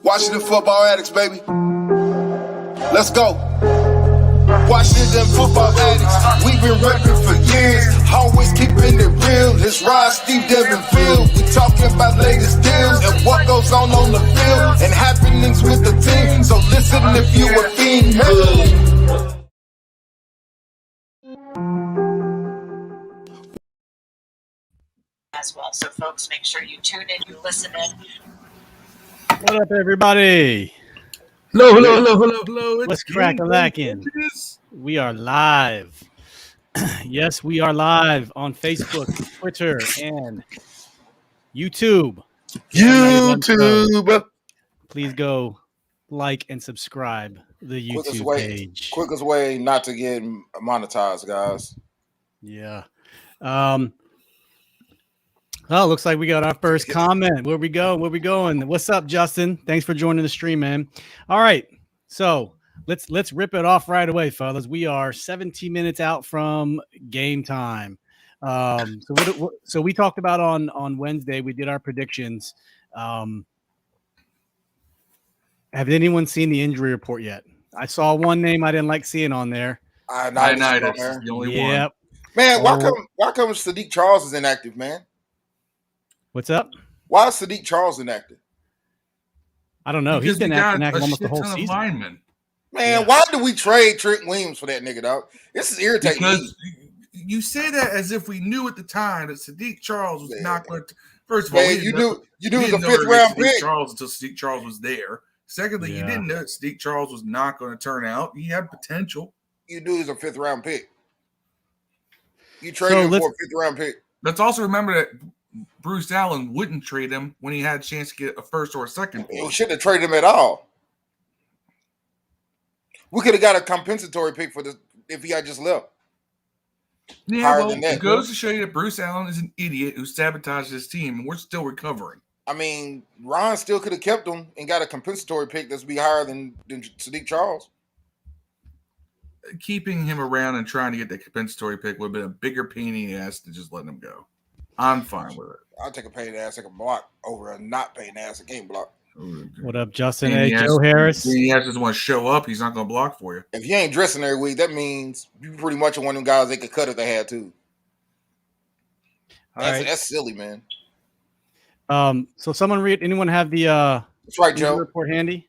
Washington Football Addicts, baby. Let's go. Washington Football Addicts. We've been repping for years. Always keeping it real. It's Rod, Steve, Devin, Phil. We talking about latest deals and what goes on the field and happenings with the team. So listen if you a fiend. As well. So folks, make sure you tune in, you listen in. What up, everybody? Hello. Let's crack a lackin'. We are live. Yes, we are live on Facebook, Twitter, and YouTube. Please go like and subscribe the YouTube page. Quickest way not to get monetized, guys. Yeah. Oh, looks like we got our first comment. Where we going? What's up, Justin? Thanks for joining the stream, man. All right. So let's rip it off right away, fellas. We are 17 minutes out from game time. So we talked about on Wednesday, we did our predictions. Have anyone seen the injury report yet? I saw one name I didn't like seeing on there. Ioannidis is the only one. Man, why come Sadiq Charles is inactive, man? What's up? Why is Sadiq Charles inactive? I don't know. Because He's been inactive almost the whole season. Linemen. Man, why do we trade Trent Williams for that nigga, dog? This is irritating. Because you say that as if we knew at the time that Sadiq Charles was not going to. First of all, you knew it was a fifth-round pick. Charles until Sadiq Charles was there. Secondly, you didn't know that Sadiq Charles was not going to turn out. He had potential. You knew he was a fifth-round pick. You traded him for a fifth-round pick. Let's also remember that Bruce Allen wouldn't trade him when he had a chance to get a first or a second pick. We shouldn't have traded him at all. We could have got a compensatory pick for this if he had just left. Yeah, well, it goes to show you that Bruce Allen is an idiot who sabotaged his team, and we're still recovering. I mean, Ron still could have kept him and got a compensatory pick that's be higher than Sadiq Charles. Keeping him around and trying to get that compensatory pick would have been a bigger pain in the ass than just letting him go. I'm fine with it. I'll take a pain in the ass, take a block over a not pain in the ass, a game block. What up, Justin? Hey, Joe Harris. He doesn't want to show up. He's not going to block for you. If you ain't dressing every week, that means you pretty much are one of them guys they could cut if they had to. That's silly, man. So anyone have the that's right, Joe report handy?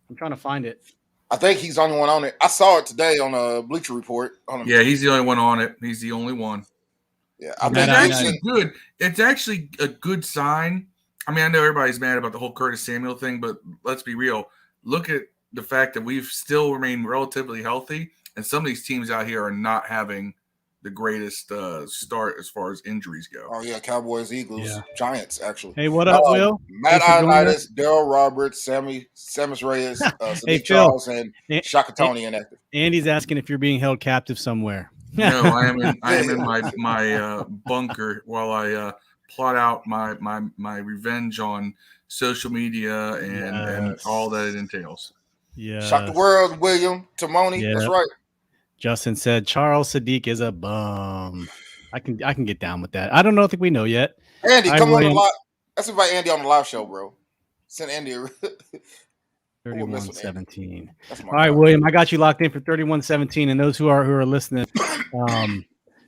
I'm trying to find it. I think he's the only one on it. I saw it today on a Bleacher Report. Yeah, he's the only one on it. He's the only one. Yeah, it's actually good. It's actually a good sign. I mean, I know everybody's mad about the whole Curtis Samuel thing, but let's be real. Look at the fact that we've still remained relatively healthy, and some of these teams out here are not having the greatest start as far as injuries go. Oh, yeah, Cowboys, Eagles, Giants, actually. Hey, what up, Will? Matt Ioannidis, Daryl Roberts, Samus Reyes, Sadiq Charles, and Shaka Tony inactive. Andy's asking if you're being held captive somewhere. No, I am in my bunker while I plot out my revenge on social media and all that it entails. Yeah, shock the world, William Timoni. Yeah. That's right. Justin said Charles Sadiq is a bum. I can get down with that. I don't think we know yet. Andy, come on the live. Let's invite Andy on the live show, bro. Send Andy. 31-17. All right, William, I got you locked in for 31-17. And those who are listening,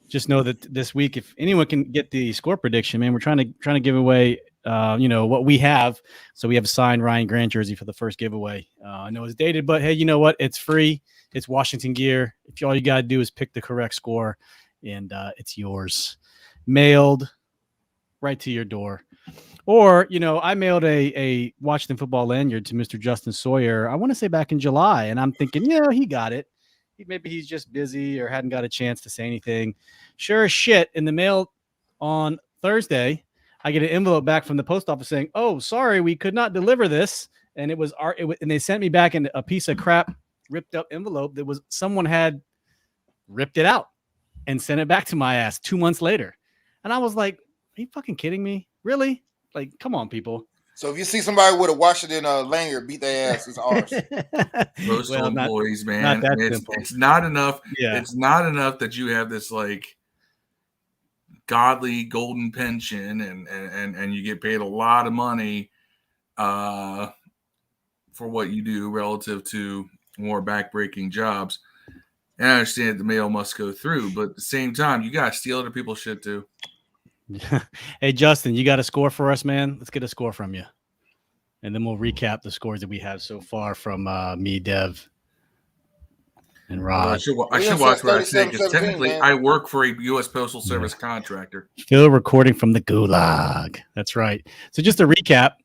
just know that this week, if anyone can get the score prediction, man, we're trying to give away, what we have. So we have a signed Ryan Grant jersey for the first giveaway. I know it's dated, but hey, you know what? It's free. It's Washington gear. If all you got to do is pick the correct score, and it's yours, mailed right to your door. Or, I mailed a Washington football lanyard to Mr. Justin Sawyer, I want to say back in July, and I'm thinking, he got it. Maybe he's just busy or hadn't got a chance to say anything. Sure as shit, in the mail on Thursday, I get an envelope back from the post office saying, "Oh, sorry, we could not deliver this." And and they sent me back in a piece of crap, ripped up envelope that was someone had ripped it out and sent it back to my ass 2 months later. And I was like, "Are you fucking kidding me? Really? Like, come on, people." So if you see somebody with a Washington lanyard, beat their ass. It's ours. Postal employees, man. It's not enough. Yeah. It's not enough that you have this godly golden pension and you get paid a lot of money for what you do relative to more backbreaking jobs. And I understand the mail must go through, but at the same time, you got to steal other people's shit too. Hey, Justin, you got a score for us, man? Let's get a score from you. And then we'll recap the scores that we have so far from me, Dev, and Rod. I should watch what I say because technically man. I work for a U.S. Postal Service contractor. Still recording from the gulag. That's right. So just a recap.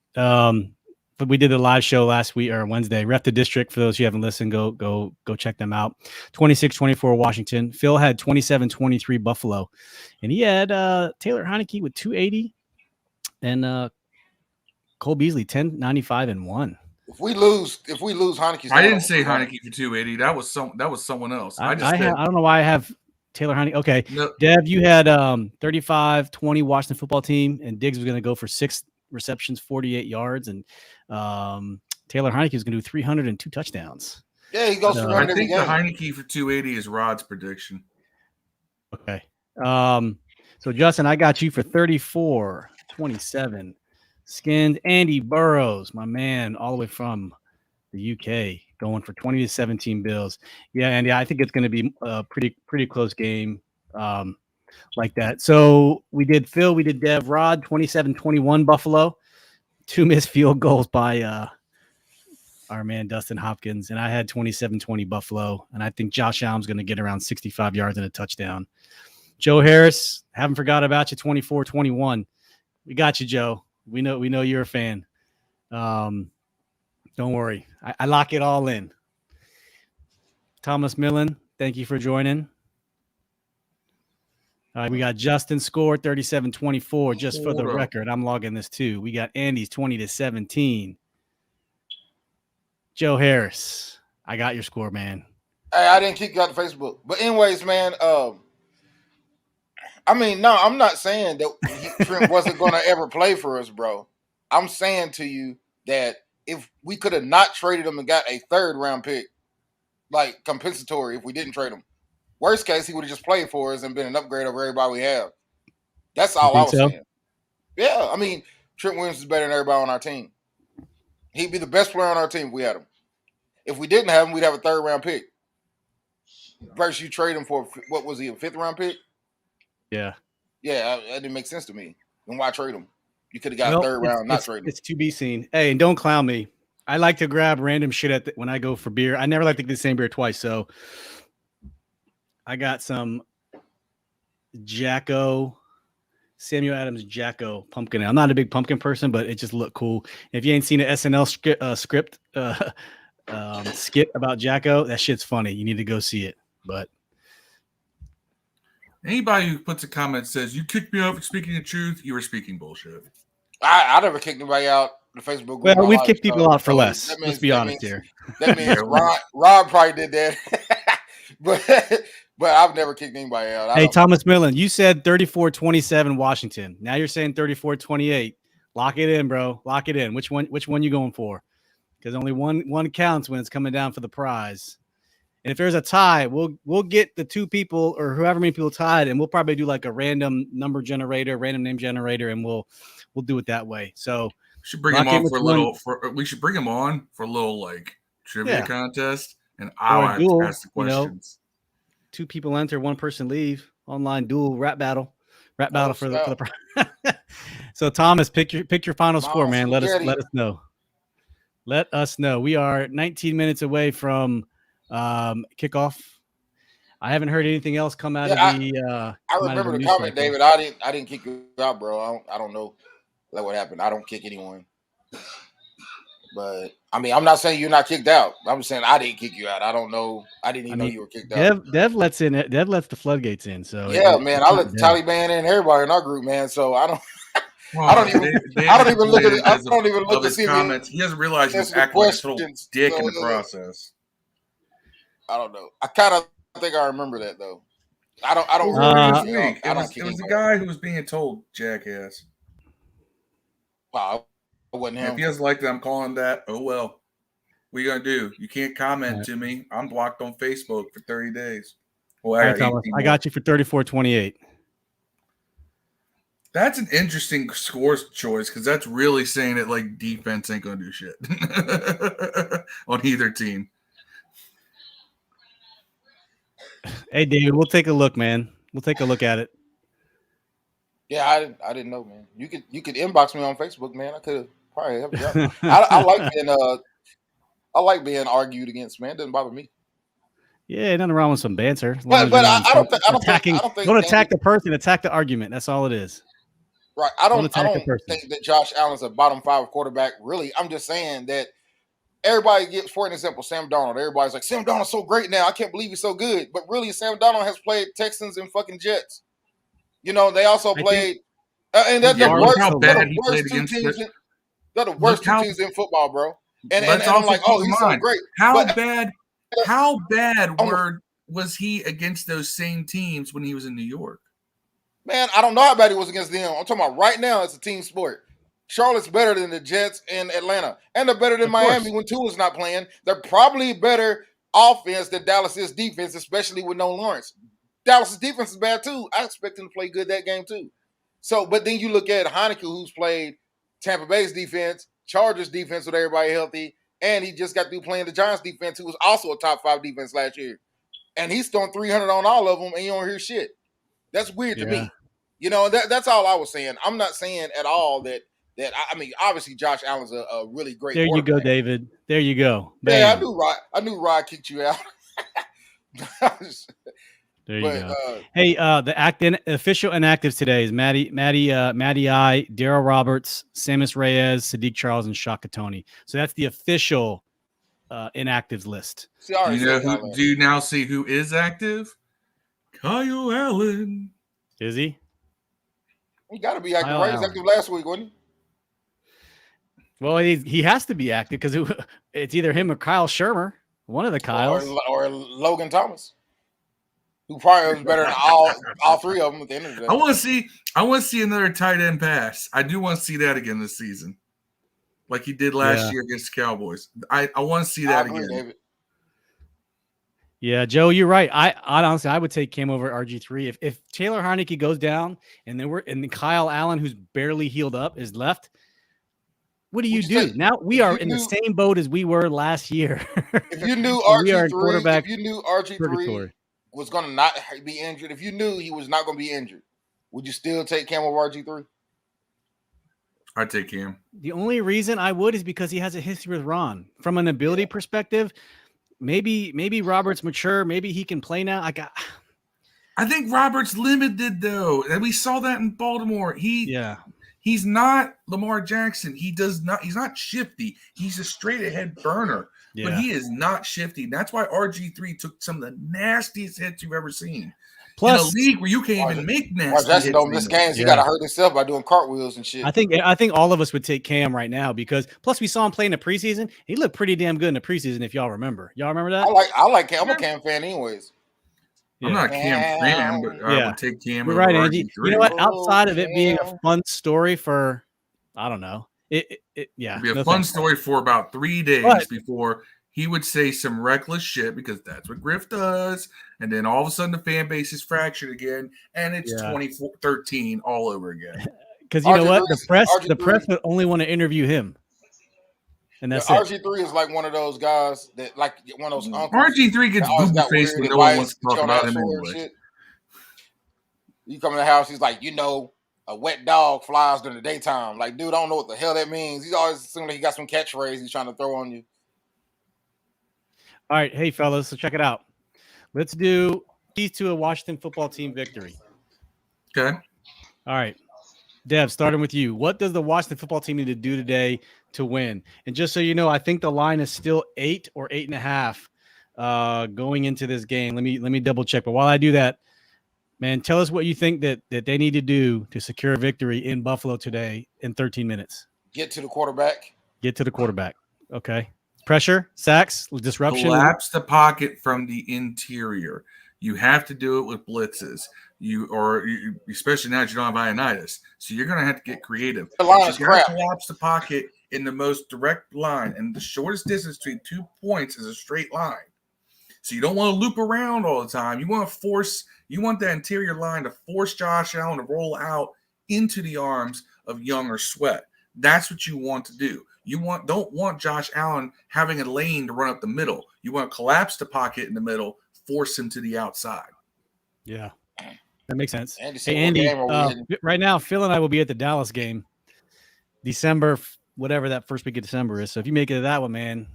But we did a live show last week or Wednesday. Ref the District. For those who haven't listened, go check them out. 26-24 Washington. Phil had 27-23 Buffalo, and he had Taylor Heineke with 280, and Cole Beasley 10-95 and 1. If we lose Heineke. I didn't say Heineke for 280. That was someone else. I don't know why I have Taylor Heineke. Okay, no. Dev, you had 35-20 Washington football team, and Diggs was going to go for 6 receptions, 48 yards, and Taylor Heineke is going to do 302 touchdowns. Yeah, he goes for I think the Heineke for 280 is Rod's prediction. Okay. So Justin, I got you for 34-27. Skinned Andy Burrows, my man, all the way from the UK, going for 20-17 Bills. Yeah, Andy, I think it's going to be a pretty close game like that. So we did Phil, we did Dev, Rod, 27-21 Buffalo. 2 missed field goals by our man Dustin Hopkins, and I had 27-20 Buffalo, and I think Josh Allen's going to get around 65 yards and a touchdown. Joe Harris, haven't forgot about you, 24-21. We got you, Joe. We know you're a fan. Don't worry. I lock it all in. Thomas Millen, thank you for joining. All right, we got Justin score 37-24. Just for the record, I'm logging this too. We got Andy's 20-17. Joe Harris, I got your score, man. Hey, I didn't kick you out of Facebook. But anyways, man, I mean, no, I'm not saying that Trent wasn't going to ever play for us, bro. I'm saying to you that if we could have not traded him and got a 3rd round pick, like compensatory if we didn't trade him, worst case, he would have just played for us and been an upgrade over everybody we have. That's all I was saying. Yeah, I mean, Trent Williams is better than everybody on our team. He'd be the best player on our team if we had him. If we didn't have him, we'd have a 3rd round pick. Versus you trade him for, what was he, a 5th round pick? Yeah. Yeah, that didn't make sense to me. Then why trade him? You could have got a 3rd round, not trade him. It's to be seen. Hey, and don't clown me. I like to grab random shit when I go for beer. I never like to get the same beer twice, so I got some Jacko, Samuel Adams Jacko pumpkin ale. I'm not a big pumpkin person, but it just looked cool. If you ain't seen an SNL script skit about Jacko, that shit's funny. You need to go see it. But anybody who puts a comment that says you kicked me out for speaking the truth, you were speaking bullshit. I never kicked anybody out the Facebook group. Well, we've kicked people out for less. Let's be honest here. That means Rob probably did that. But I've never kicked anybody out. Hey, Thomas Millen, you said 34-27 Washington. Now you're saying 34-28. Lock it in, bro. Lock it in. Which one you going for? Because only one counts when it's coming down for the prize. And if there's a tie, we'll get the 2 people or however many people tied, and we'll probably do like a random number generator, random name generator, and we'll do it that way. So we should bring him on for a little. We should bring him on for a little like trivia contest, and I'll have to ask the questions. 2 people enter, 1 person leave. Online duel rap battle for the. So Thomas, pick your final score, man. Let us know. Let us know. We are 19 minutes away from kickoff. I haven't heard anything else come out of the. I remember the comment, David. I didn't kick you out, bro. I don't know what happened. I don't kick anyone. But I mean, I'm not saying you're not kicked out. I'm just saying I didn't kick you out. I don't know. I didn't even know you were kicked out. Dev lets the floodgates in. So yeah, man. I let the Taliban in everybody in our group, man. So I don't. Well, I don't even look at it. I don't even look at his comments. He hasn't realized he's acting like a total dick in the process. I don't know. I kind of think I remember that though. I don't remember. It was the guy who was being told jackass. Wow, it wasn't him. If he doesn't like that, I'm calling that. Oh well. What are you gonna do? You can't comment to me. I'm blocked on Facebook for 30 days. Well, Thomas, I got you for 34-28. That's an interesting score choice because that's really saying that like defense ain't gonna do shit on either team. Hey, David, we'll take a look, man. We'll take a look at it. Yeah, I didn't know, man. You could inbox me on Facebook, man. I could have probably helped you out. I like being argued against, man. It doesn't bother me. Yeah, nothing wrong with some banter. But I don't think don't attack the person, attack the argument. That's all it is. Right. I don't think that Josh Allen's a bottom 5 quarterback. Really, I'm just saying that everybody gets, for an example, Sam Darnold. Everybody's like, Sam Darnold's so great now. I can't believe he's so good. But really, Sam Darnold has played Texans and fucking Jets. You know, they also played, and they're the worst two teams in football, bro. And I'm like, oh, he's so great. How bad was he against those same teams when he was in New York? Man, I don't know how bad he was against them. I'm talking about right now. It's a team sport. Charlotte's better than the Jets and Atlanta, and they're better than Miami when Tua's not playing. They're probably better offense than Dallas is defense, especially with no Lawrence. Dallas' defense is bad too. I expect him to play good that game too. So, but then you look at Heineke, who's played Tampa Bay's defense, Chargers defense with everybody healthy, and he just got through playing the Giants defense, who was also a top 5 defense last year. And he's throwing 300 on all of them, and you don't hear shit. That's weird to me. You know, that's all I was saying. I'm not saying at all that I mean, obviously Josh Allen's a really great There you go, David. There you go. Bam. Yeah, I knew Rod kicked you out. There you go. Hey, the official inactives today is Matty I, Darryl Roberts, Samus Reyes, Sadiq Charles, and Shaka Tony. So that's the official inactives list. Do you now see who is active? Kyle Allen. Is he? He got to be active, right? He was active last week, wasn't he? Well, he has to be active because it's either him or Kyle Shermer, one of the Kyles, or Logan Thomas, who probably was better than all 3 of them at the end of the day. I want to see another tight end pass. I do want to see that again this season, like he did last year against the Cowboys. I want to see that again. David. Yeah, Joe, you're right. I honestly would take Cam over RG3 if Taylor Heineke goes down and then Kyle Allen, who's barely healed up, is left. What do you do? Now we are in the same boat as we were last year. If you knew RG3 was going to not be injured, if you knew he was not going to be injured, would you still take Cam over RG3? I'd take Cam. The only reason I would is because he has a history with Ron. From an ability perspective, maybe Robert's mature. Maybe he can play now. I think Robert's limited though, and we saw that in Baltimore. He's not Lamar Jackson. He's not shifty. He's a straight ahead burner, but he is not shifty. And that's why RG3 took some of the nastiest hits you've ever seen. Plus, in a league where you can't even make nasty Jackson don't miss games. He got to hurt himself by doing cartwheels and shit. I think all of us would take Cam right now because plus we saw him play in the preseason. He looked pretty damn good in the preseason. If y'all remember that. I like Cam. I'm a Cam fan, anyways. I'm not a Cam fan, but I would take Cam. You're right, Angie. You know what? Outside of it being a fun story for, I don't know. It'd be a fun story for about 3 days before he would say some reckless shit because that's what Griff does. And then all of a sudden the fan base is fractured again, and it's 2013 all over again. Because you know what? The press would only want to interview him. And that's RG3 is like one of those guys that, like one of those uncles. RG3 gets booby faced when no one wants to talk about him anyway. You come in the house, he's like, a wet dog flies during the daytime. Like, dude, I don't know what the hell that means. He's always assuming like he got some catchphrase he's trying to throw on you. All right, hey fellas, so check it out. Let's do these to a Washington football team victory. Okay. All right. Dev, starting with you. What does the Washington football team need to do today to win? And just so you know, I think the line is still 8 or 8.5 going into this game. Let me double check. But while I do that, man, tell us what you think that they need to do to secure a victory in Buffalo today in 13 minutes. Get to the quarterback. Okay. Pressure, sacks, disruption. Collapse the pocket from the interior. You have to do it with blitzes. Especially now that you don't have Ioannidis. So you're going to have to get creative. The line is crap. Collapse the pocket in the most direct line. And the shortest distance between 2 points is a straight line. So you don't want to loop around all the time. You want that interior line to force Josh Allen to roll out into the arms of Young or Sweat. That's what you want to do. You don't want Josh Allen having a lane to run up the middle. You want to collapse the pocket in the middle, force him to the outside. Yeah, that makes sense. Andy, hey, Andy, right now, Phil and I will be at the Dallas game, December, whatever that first week of December is. So if you make it to that one, man,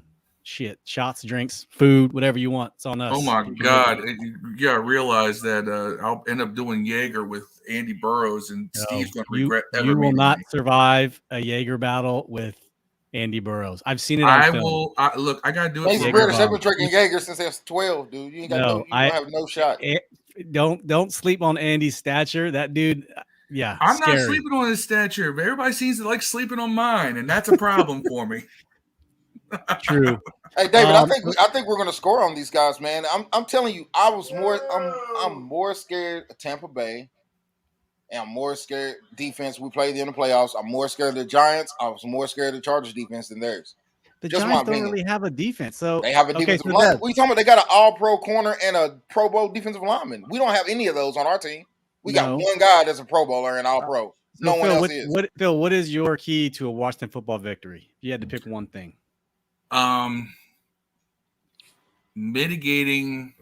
shit, shots, drinks, food, whatever you want, it's on us. Oh my God, you gotta realize that I'll end up doing Jaeger with Andy Burrows, and Steve's going to regret ever. You will not survive a Jaeger battle with Andy Burrows. I've seen it on film. Look, I gotta do it. They've been drinking Jaeger since they was 12, dude. You ain't got have no shot. Don't sleep on Andy's stature. That dude, yeah. I'm not sleeping on his stature, but everybody seems to like sleeping on mine, and that's a problem for me. True. Hey, David, I think we're gonna score on these guys, man. I'm telling you, I'm more scared of Tampa Bay. And I'm more scared defense. We played in the playoffs. I'm more scared of the Giants. I was more scared of the Chargers defense than theirs. The Giants don't really have a defense. So they have a defensive line. We talking about they got an all-pro corner and a Pro Bowl defensive lineman. We don't have any of those on our team. We got one guy that's a Pro Bowler and all-pro. No one else is. Phil, what is your key to a Washington football victory? If you had to pick one thing. Mitigating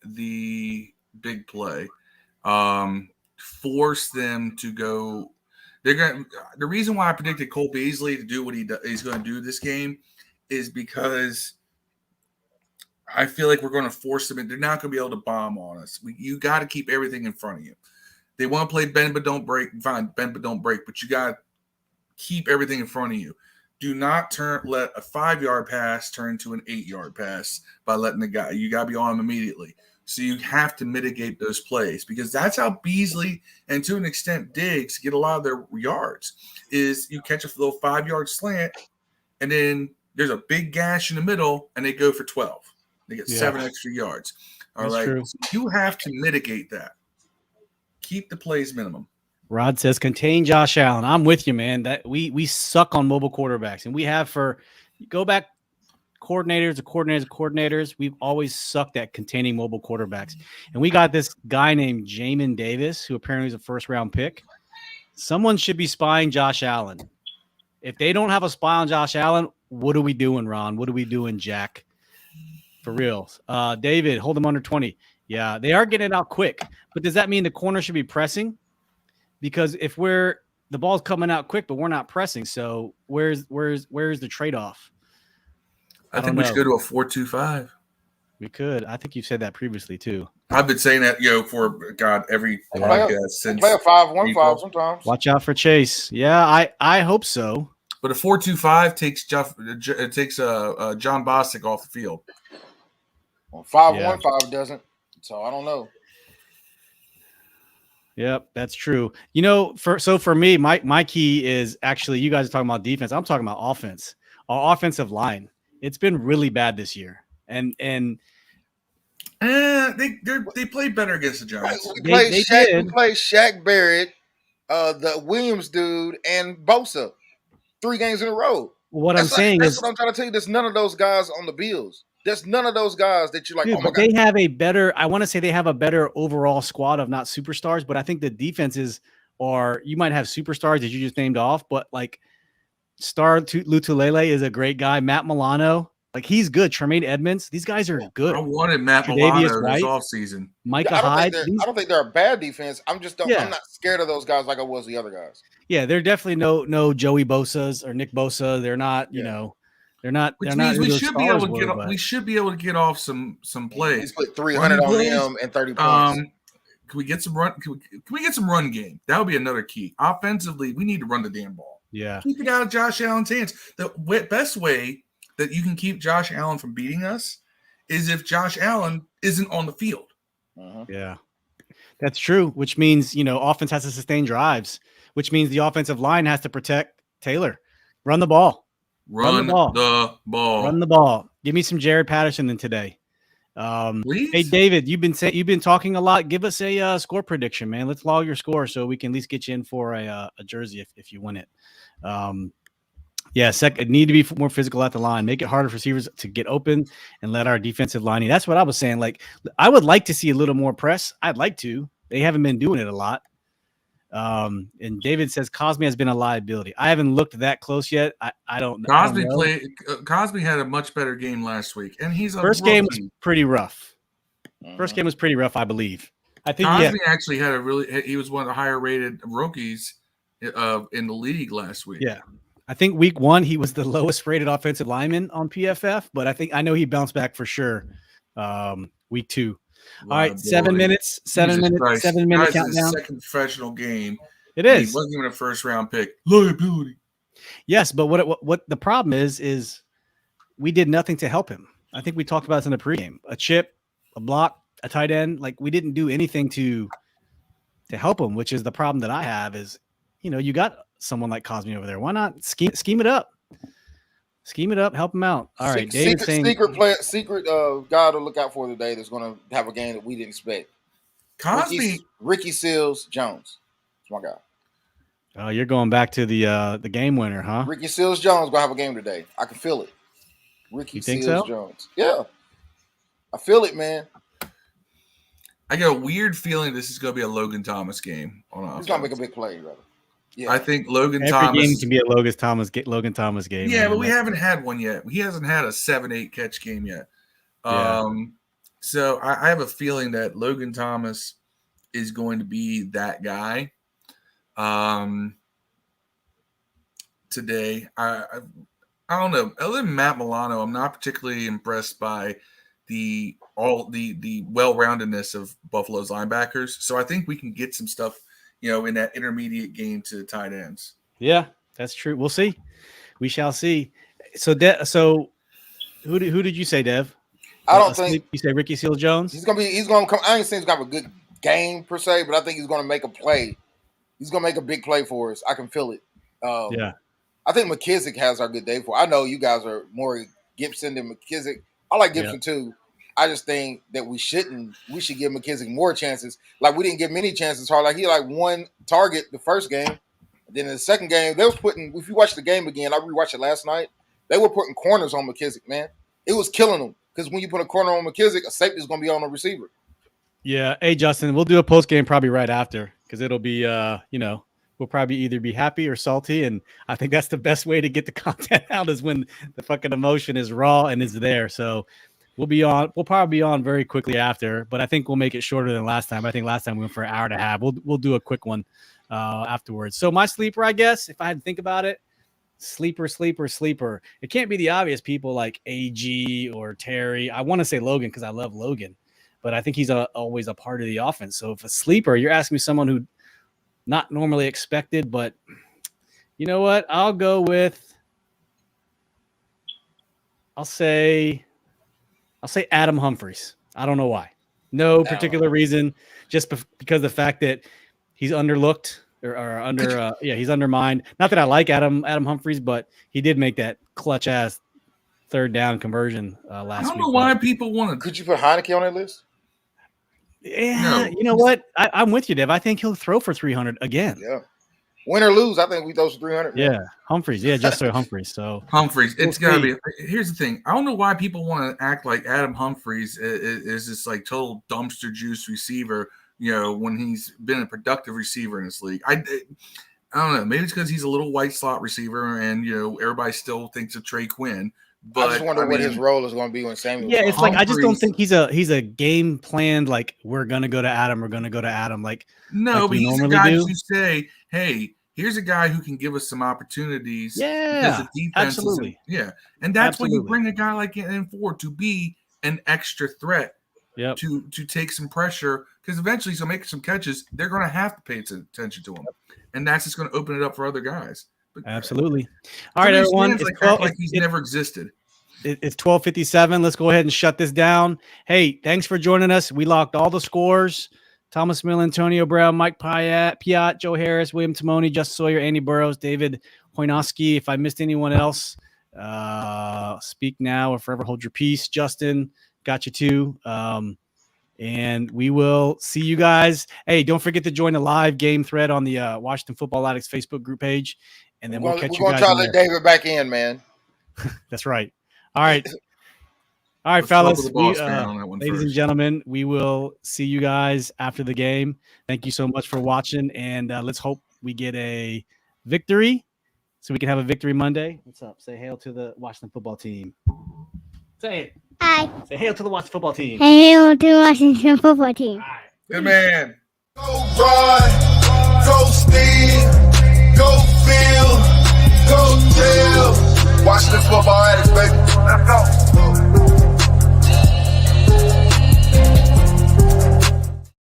the big play, force them to go. The reason why I predicted Cole Beasley to do what he's going to do this game is because I feel like we're going to force them, and they're not going to be able to bomb on us. You got to keep everything in front of you. They want to play bend but don't break. Fine, bend but don't break, but you got to keep everything in front of you. Do not let a 5-yard pass turn into an 8-yard pass by letting the guy. You got to be on him immediately. So you have to mitigate those plays, because that's how Beasley and to an extent Diggs get a lot of their yards. Is you catch a little 5-yard slant, and then there's a big gash in the middle, and they go for 12. They get 7 extra yards. All right, so you have to mitigate that. Keep the plays minimum. Rod says contain Josh Allen. I'm with you, man. That we suck on mobile quarterbacks, and we have for go back. Coordinators. We've always sucked at containing mobile quarterbacks. And we got this guy named Jamin Davis, who apparently is a first-round pick. Someone should be spying Josh Allen. If they don't have a spy on Josh Allen, what are we doing, Ron? What are we doing, Jack? For real. David, hold them under 20. Yeah, they are getting it out quick. But does that mean the corner should be pressing? Because if the ball's coming out quick, but we're not pressing, so where's the trade-off? I think we should go to a 4-2-5. We could. I think you've said that previously too. I've been saying that, for every podcast since. Play a 5-1-5 sometimes. Watch out for Chase. Yeah, I hope so. But a 4-2-5 takes John Bostic off the field. Well, 5-1-5 doesn't. So I don't know. Yep, that's true. For me, my key is actually, you guys are talking about defense. I'm talking about offense. Our offensive line. It's been really bad this year, and they played better against the Giants. We played Shaq Barrett, the Williams dude, and Bosa 3 games in a row. What that's what I'm trying to tell you. There's none of those guys on the Bills. There's none of those guys that you're like, dude, oh my God. They have a better. I want to say they have a better overall squad of not superstars, but I think the defenses are. You might have superstars that you just named off, but like. Star Lutulele is a great guy. Matt Milano, he's good. Tremaine Edmonds, these guys are good. I wanted Matt Milano this offseason. Micah Hyde. I don't think they're a bad defense. I'm not scared of those guys like I was the other guys. Yeah, they're definitely no Joey Bosa's or Nick Bosa. They're not, they're not. Which they're means not we should be able to get. We should be able to get off some plays. Put 300 on them and 30 points. Can we get some run? Can we get some run game? That would be another key. Offensively, we need to run the damn ball. Yeah. Keep it out of Josh Allen's hands. The best way that you can keep Josh Allen from beating us is if Josh Allen isn't on the field. Yeah. That's true, which means, offense has to sustain drives, which means the offensive line has to protect Taylor. Run the ball. Run the ball. Give me some Jared Patterson then today. Please? Hey, David, you've been talking a lot. Give us a score prediction, man. Let's log your score so we can at least get you in for a jersey if you win it. Need to be more physical at the line. Make it harder for receivers to get open and let our defensive line. That's what I was saying. I would like to see a little more press. I'd like to, they haven't been doing it a lot. And David says Cosme has been a liability. I haven't looked that close yet. I don't know. Cosme had a much better game last week, and he's a first game was pretty rough. First game was pretty rough, I believe. I think Cosme actually had he was one of the higher rated rookies in the league last week. Yeah. I think week 1 he was the lowest rated offensive lineman on PFF, but I know he bounced back for sure. Week 2. All right, 7 minutes. 7 minutes. 7 minute countdown. Second professional game. It is. He wasn't even a first round pick. Liability. Yes, but what the problem is we did nothing to help him. I think we talked about this in the pregame. A chip, a block, a tight end. Like, we didn't do anything to help him, which is the problem that I have. Is, you got someone like Cosme over there. Why not scheme it up? Scheme it up, help him out. All right, David saying secret guy to look out for today that's going to have a game that we didn't expect. Cosme, Ricky Seals-Jones. That's my guy. Oh, you're going back to the game winner, huh? Ricky Seals-Jones gonna have a game today. I can feel it. Ricky Seals-Jones. So? Yeah, I feel it, man. I get a weird feeling this is going to be a Logan Thomas game. He's going to make a big play, brother. Yeah. I think Logan Every Thomas game can be a Logan Thomas game. Yeah, but we haven't had one yet. He hasn't had a 7-8 catch game yet. Yeah. So I have a feeling that Logan Thomas is going to be that guy. Today, I don't know. Other than Matt Milano, I'm not particularly impressed by the well-roundedness of Buffalo's linebackers. So I think we can get some stuff, in that intermediate game to tight ends. Yeah, that's true. We'll see. We shall see. So who did you say, Dev? I don't think you say Ricky Seals-Jones. He's gonna come. I ain't saying he's gonna have a good game per se, but I think he's gonna make a play. He's gonna make a big play for us. I can feel it. Yeah. I think McKissick has our good day for. I know you guys are more Gibson than McKissick. I like Gibson too. I just think that we should give McKissick more chances. Like, we didn't give many chances. Hard. Like, he one target the first game. Then in the second game, they was putting. If you watch the game again, I rewatched it last night. They were putting corners on McKissick. Man, it was killing them because when you put a corner on McKissick, a safety is going to be on the receiver. Yeah. Hey, Justin, we'll do a post game probably right after because it'll be we'll probably either be happy or salty, and I think that's the best way to get the content out is when the fucking emotion is raw and is there. So we'll probably be on very quickly after, but I think we'll make it shorter than last time. I think last time we went for an hour and a half. We'll do a quick one afterwards. So my sleeper, I guess, if I had to think about it, sleeper. It can't be the obvious people like AG or Terry. I want to say Logan because I love Logan, but I think he's always a part of the offense. So if a sleeper, you're asking me someone who not normally expected, but you know what? I'll say Adam Humphries. I don't know why. No particular reason, just because of the fact that he's underlooked or he's undermined. Not that I like Adam Humphries, but he did make that clutch ass third down conversion last week. I don't know why people want to. Could you put Heineke on that list? Yeah, No. You know what? I'm with you, Dev. I think he'll throw for 300 again. Yeah. Win or lose, I think we throw for 300. Yeah, Humphries. Yeah, just so Humphries. So Humphries, it's got to be. Here's the thing. I don't know why people want to act like Adam Humphries is this like total dumpster juice receiver, when he's been a productive receiver in this league. I don't know. Maybe it's because he's a little white slot receiver and, everybody still thinks of Trey Quinn. But I just wonder what his role is going to be when Samuel. Yeah, it's like I just don't think he's a game planned like we're gonna go to Adam. Like no, like but he's a guy who say, hey, here's a guy who can give us some opportunities. Yeah, absolutely. And that's what you bring a guy like in for, to be an extra threat. Yep. To take some pressure, because eventually he'll make some catches. They're going to have to pay attention to him, and that's just going to open it up for other guys. But, absolutely. All right, everyone. It's he's never existed. It's 12:57. Let's go ahead and shut this down. Hey, thanks for joining us. We locked all the scores. Thomas Mill, Antonio Brown, Mike Piat, Joe Harris, William Timoni, Justin Sawyer, Andy Burrows, David Hoynoski. If I missed anyone else, speak now or forever hold your peace. Justin, got you too. And we will see you guys. Hey, don't forget to join the live game thread on the Washington Football Addicts Facebook group page. And then we'll catch you guys. We're going to try to let David back in, man. That's right. All right. All right, Let's go fellas. to the boss man on that one Ladies and first. gentlemen, we will see you guys after the game. Thank you so much for watching, and let's hope we get a victory so we can have a victory Monday. What's up? Say hail to the Washington football team. Say it. Hi. Say hail to the Washington football team. Hail to the Washington football team. All right. Good man. Go Rod, go Steve.